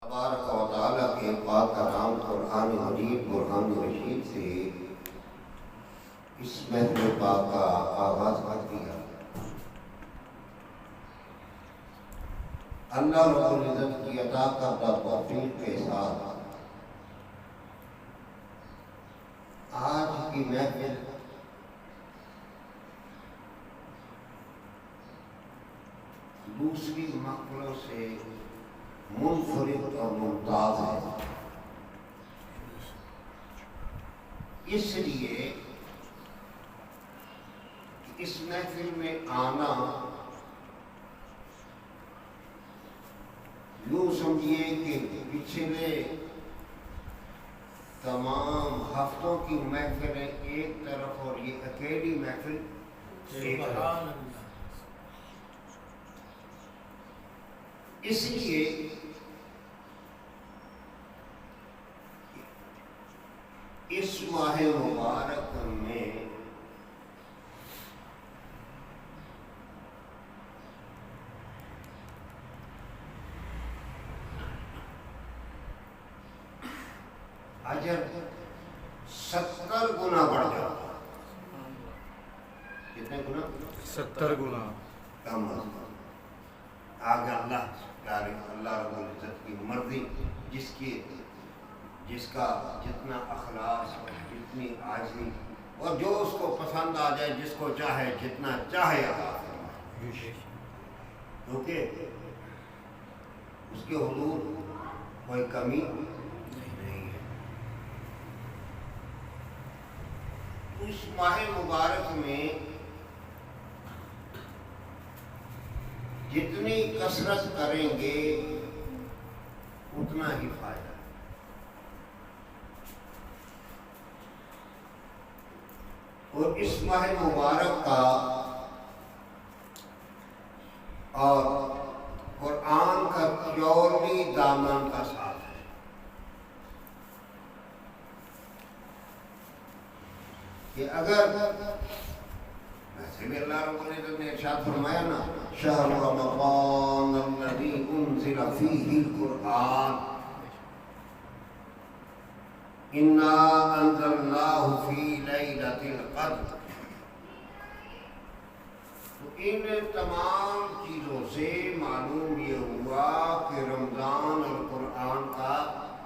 تبارک و تعالیٰ کے پاک کلام قرآن مجید برہان رشید سے اس محفل پاک کا آغاز کر دیا۔ اللہ رب العزت کی عطا کردہ توفیق کے ساتھ آج کی محفل دوسری محفلوں سے منفرد اور ممتاز ہے، اس لیے کہ اس محفل میں آنا یوں سمجھیے کہ پچھلے تمام ہفتوں کی محفلیں ایک طرف اور یہ اکیلی محفل ایک طرف۔ اس لیے اس ماہ مبارک میں اجر 70 گنا بڑھ جاتا۔ کتنے گنا؟ 70 گنا کم از کم۔ آگے اللہ رب العزت کی مرضی، جس کا جتنا اخلاص اور جتنی عاجزی اور جو اس کو پسند آ جائے، جس کو چاہے جتنا چاہے عطا فرمائے، کیونکہ اس کے حضور کوئی کمی نہیں ہے۔ تو اس ماہ مبارک میں جتنی کثرت کریں گے اتنا ہی فائدہ ہے۔ اور اس ماہ مبارک کا اور قرآن کا 14ویں دامن کا ساتھ ہے۔ کہ اگر ویسے بھی اللہ رب العزت نے ارشاد فرمایا نا، شہر رمضان الذی انزل فیہ القرآن انا انزلناہ فی لیلۃ القدر۔ تو ان تمام چیزوں سے معلوم یہ ہوا کہ رمضان اور قرآن کا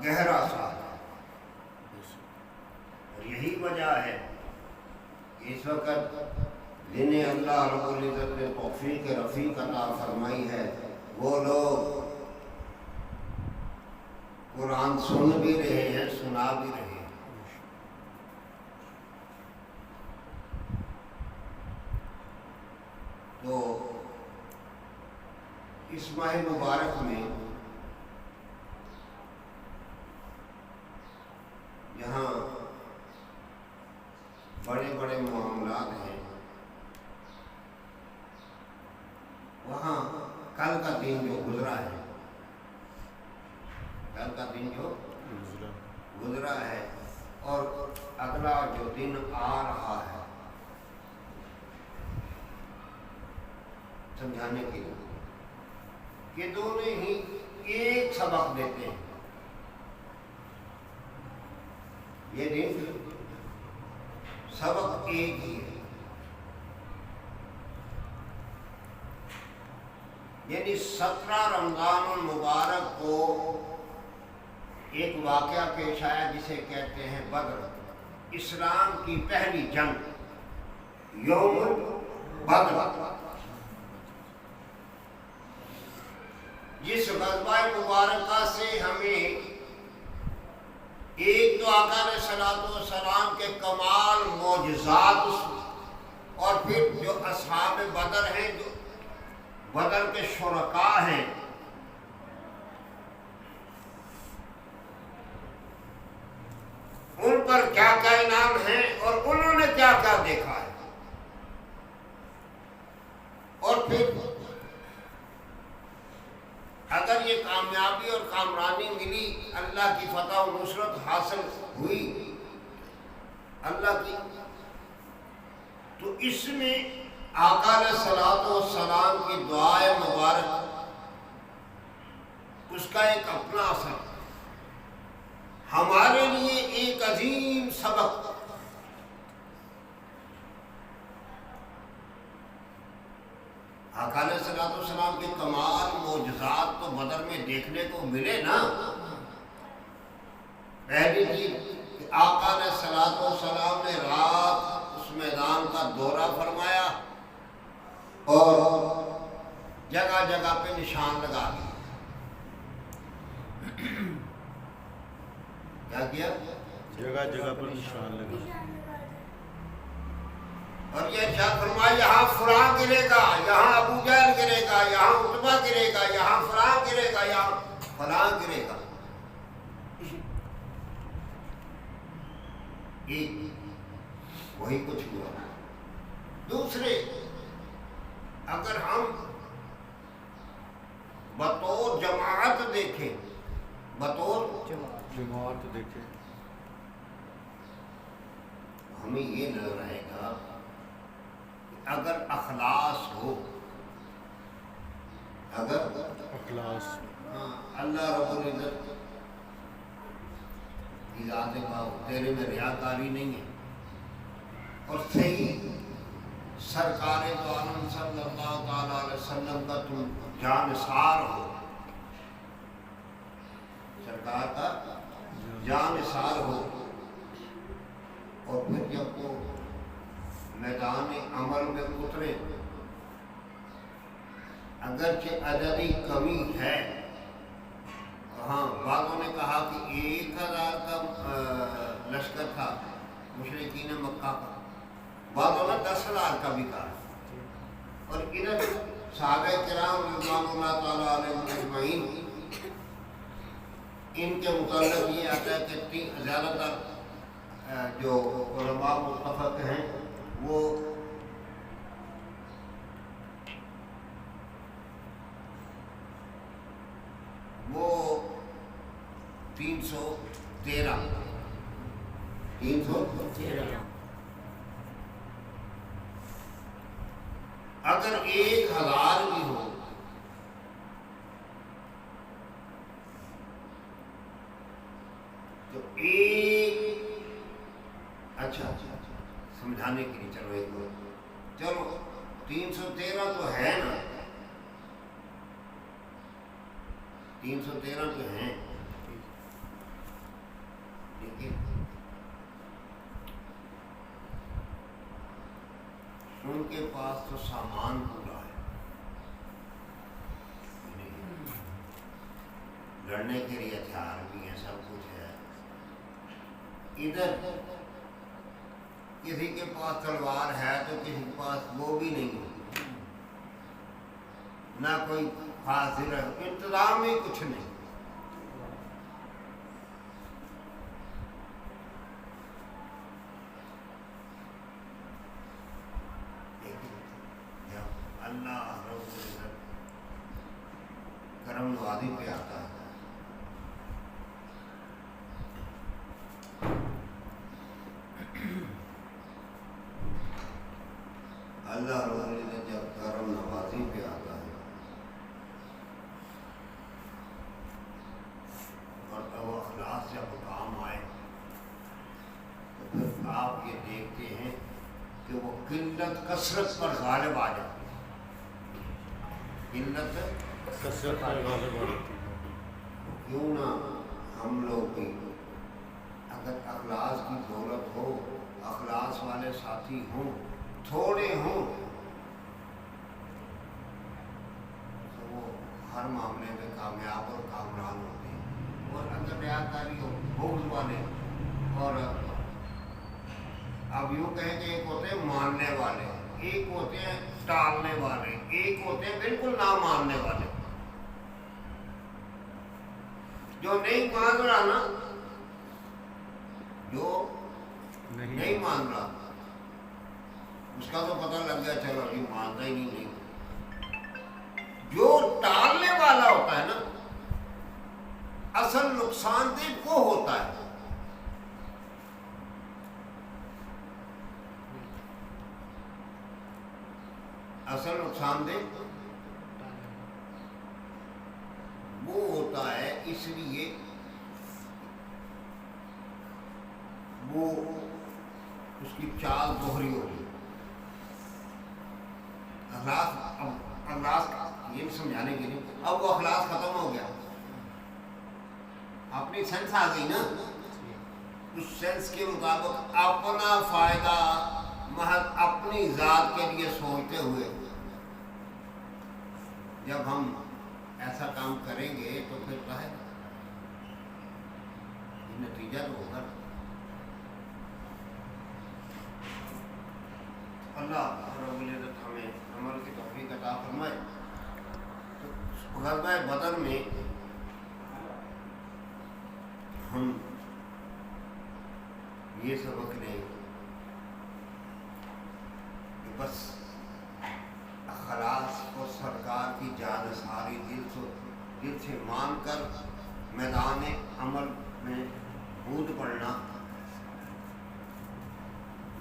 گہرا ساتھ ہے، اور یہی وجہ ہے کہ اس وقت جنہیں اللہ رب العزت نے توفیق رفیق عطا فرمائی ہے، وہ لوگ قرآن سن بھی رہے ہیں، سنا بھی رہے ہیں۔ تو اس ماہ مبارک میں جہاں بڑے بڑے معاملات ہیں، وہاں کل کا دن جو گزرا ہے، کل کا دن جو گزرا ہے اور اگلا جو دن آ رہا ہے، سمجھانے کے لیے کہ دونوں ہی ایک سبق دیتے ہیں۔ یہ دن سبق ایک ہی ہے، یعنی 17 رمضان المبارک کو ایک واقعہ پیش آیا جسے کہتے ہیں بدر، اسلام کی پہلی جنگ، یوم بدر، جس غزوہ مبارکہ سے ہمیں ایک تو آقا علیہ الصلوۃ والسلام کے کمال معجزات اور پھر جو اصحاب بدر ہیں، جو بدر کے شرکاء ہیں، ان پر کیا کیا انعام ہیں اور انہوں نے کیا کیا دیکھا ہے، اور پھر اگر یہ کامیابی اور کامرانی ملی، اللہ کی فتح و نصرت حاصل ہوئی اللہ کی، تو اس میں آقا علیہ الصلوۃ والسلام کی دعائے مبارک اس کا ایک اپنا اثر، ہمارے لیے ایک عظیم سبق۔ آقا علیہ الصلوۃ والسلام کے کمال معجزات تو بدر میں دیکھنے کو ملے نا۔ پہلی چیز کہ آقا علیہ الصلوۃ والسلام نے رات اس میدان کا دورہ فرمایا اور جگہ جگہ پہ نشان لگا دیا۔ کیا کیا؟ جگہ جگہ پر نشان لگا، اور یہ ارشاد فرمایا یہاں فلاں گرے گا، یہاں ابو جہل گرے گا، یہاں عتبہ گرے گا، یہاں فلاں گرے گا، یہاں فلاں گرے گا۔ ایک وہی کچھ ہوا۔ دوسرے، اگر ہم بطور جماعت دیکھیں، بطور جماعت دیکھے، ہمیں یہ نظر آئے گا کہ اگر اخلاص ہو، اگر اخلاص، اللہ رب العزت کی ذات کا تیرے میں ریاکاری نہیں ہے، اور صحیح سرکار دو عالم صلی اللہ تعالی علیہ وسلم کا تم جانثار ہو، سرکار کا جانثار ہو، اور پھر جب وہ میدان عمل میں اترے، اگرچہ عددی کمی ہے، ہاں بعضوں نے کہا کہ 1000 کا لشکر تھا مشرکین مکہ کا، بعضوں نے 10,000 کا بھی کہا، اور ادھر صحابہ کرام رضوان اللہ تعالیٰ علیہم اجمعین ان کے متعلق یہ آتا ہے کہ زیادہ تر جو علماء متفق ہیں وہ وہ 313 اگر 1000 بھی ہو تو ایک اچھا سمجھانے کے لیے چلو ایک بات، چلو 313 تو ہے نا، 313 تو ہیں، لیکن ان کے پاس تو سامان پورا ہے، لڑنے کے لیے ہتھیار بھی ہیں، سب کچھ ہے۔ ادھر کسی کے پاس تلوار ہے تو کسی کے پاس وہ بھی نہیں ہے، نہ کوئی حاضر ہے، انتظام ہی کچھ نہیں۔ جب اللہ رب العزت کرم نوازی پہ آتا ہے، اللہ رب العزت جب کرم نوازی پہ آتا ہے اور تب اخلاص جب کام آئے تو پھر آپ یہ دیکھتے ہیں کہ وہ قلت کثرت پر غالب آ جاتی ہے، قلت کثرت پر غالب آ جاتی ہے۔ کیوں نہ ہم لوگ بھی اگر اخلاص کی دولت ہو، اخلاص والے ساتھی ہوں، تھوڑے ہوں، تو وہ ہر معاملے میں کامیاب اور کامران ہوتے ہیں، اور اگر ریاکاری ہو، بغض والے، اور اب یوں کہیں کہ ایک ہوتے ہیں ماننے والے، ایک ہوتے ہیں ٹالنے والے، ایک ہوتے ہیں بالکل نہ ماننے والے۔ جو نہیں مان رہا نا، جو نہیں مان رہا، اس کا تو پتہ لگ گیا چلو ابھی مانتا ہی نہیں۔ جو ٹالنے والا ہوتا ہے نا، اصل نقصان دہ وہ ہوتا ہے۔ اصل نقصان دہ وہ ہوتا اس لیے وہ اس کی چال دوہری ہوگی. اخلاص یہ سمجھانے کے لیے اب وہ اخلاص ختم ہو گیا, اپنی سینس آ گئی نا, اس سینس کے مطابق اپنا فائدہ محض اپنی ذات کے لیے سوچتے ہوئے جب ہم ایسا کام کریں گے تو پھر کیا ہے, نتیجہ تو ہوگا. اللہ رب العزت ہمیں عمل کی توفیق عطا فرمائے. تو غزوہ بدر میں ہم یہ سبق لیں کہ بس اخلاص کو سرکار کی جانثاری دل سے مان کر میدان عمل میں کود پڑنا,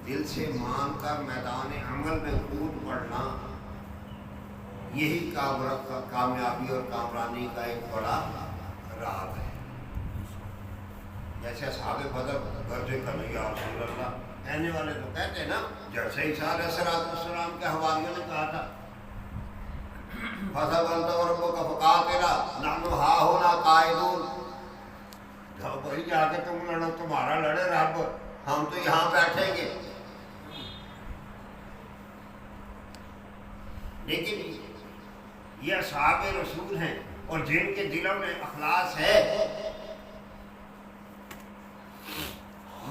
دل سے مان کر میدان عمل میں کود پڑنا, یہی کامیابی اور کامرانی کا ایک بڑا راز ہے. جیسے اصحاب بدر غرض کرنے یا رسول اللہ کہنے والے تو کہتے ہیں نا, جیسے عیسیٰ علیہ السلام کے حواریوں نے کہا تھا فَذَهَبَ أَنْتَ وَرَبُّكَ فَقَاتِلَا نَحْنُ هَاهُنَا قَاعِدُونَ, جب وہی جا کے تم لڑو, تمہارا لڑے رب, ہم تو یہاں بیٹھیں گے. لیکن یہ اصحاب رسول ہیں اور جن کے دلوں میں اخلاص ہے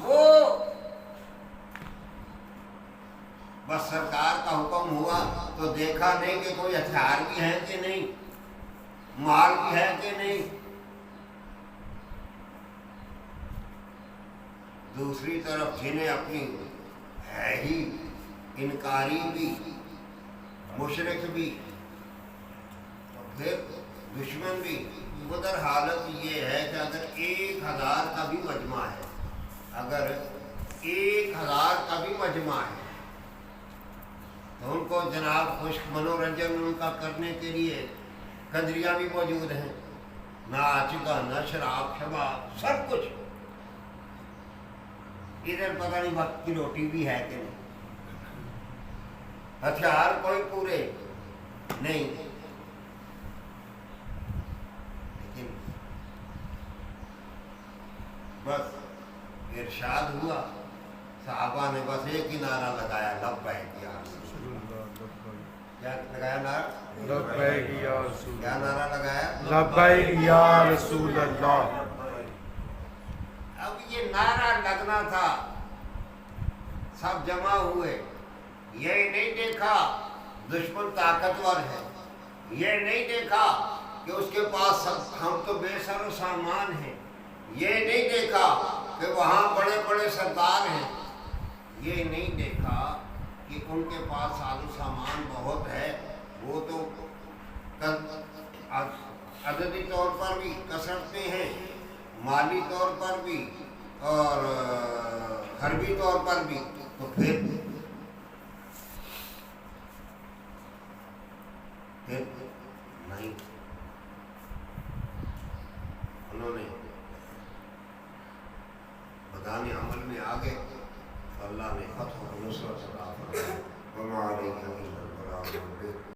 وہ بس سرکار کا حکم ہوا تو دیکھا نہیں کہ کوئی ہتھیار بھی ہے کہ نہیں, مال بھی ہے کہ نہیں. دوسری طرف جنہیں اپنی ہے ہی انکاری بھی, مشرک بھی, اور پھر دشمن بھی, ادھر حالت یہ ہے کہ اگر 1000 کا بھی مجمع ہے, اگر 1000 کا بھی مجمع ہے تو ان کو جناب خشک منورنجن ان کا کرنے کے لیے قدریاں بھی موجود ہیں, ناچ گانا شراب شباب سب کچھ. ادھر پتہ نہیں وقت کی روٹی بھی ہے کہ نہیں, ہتھیار کوئی پورے نہیں. لیکن بس ارشاد ہوا, صحابہ نے بس ایک ہی نعرہ لگایا, لبیک یا رسول اللہ. کیا لگایا نعرہ؟ لبیک یا رسول اللہ. کیا نعرہ لگایا؟ لبیک یا رسول اللہ. اب یہ نعرہ لگنا تھا, سب جمع ہوئے, یہ نہیں دیکھا دشمن طاقتور ہے, یہ نہیں دیکھا کہ اس کے پاس ہم تو بے سر و سامان ہیں, یہ نہیں دیکھا کہ وہاں بڑے بڑے سردار ہیں, یہ نہیں دیکھا کہ ان کے پاس ساز و سامان بہت ہے. وہ تو عددی طور پر بھی کثرت میں ہیں, مالی طور پر بھی اور حربی طور پر بھی. تو پھر نہیں, انہوں نے میدان عمل میں آ گئے تو اللہ نے فتح و نصرت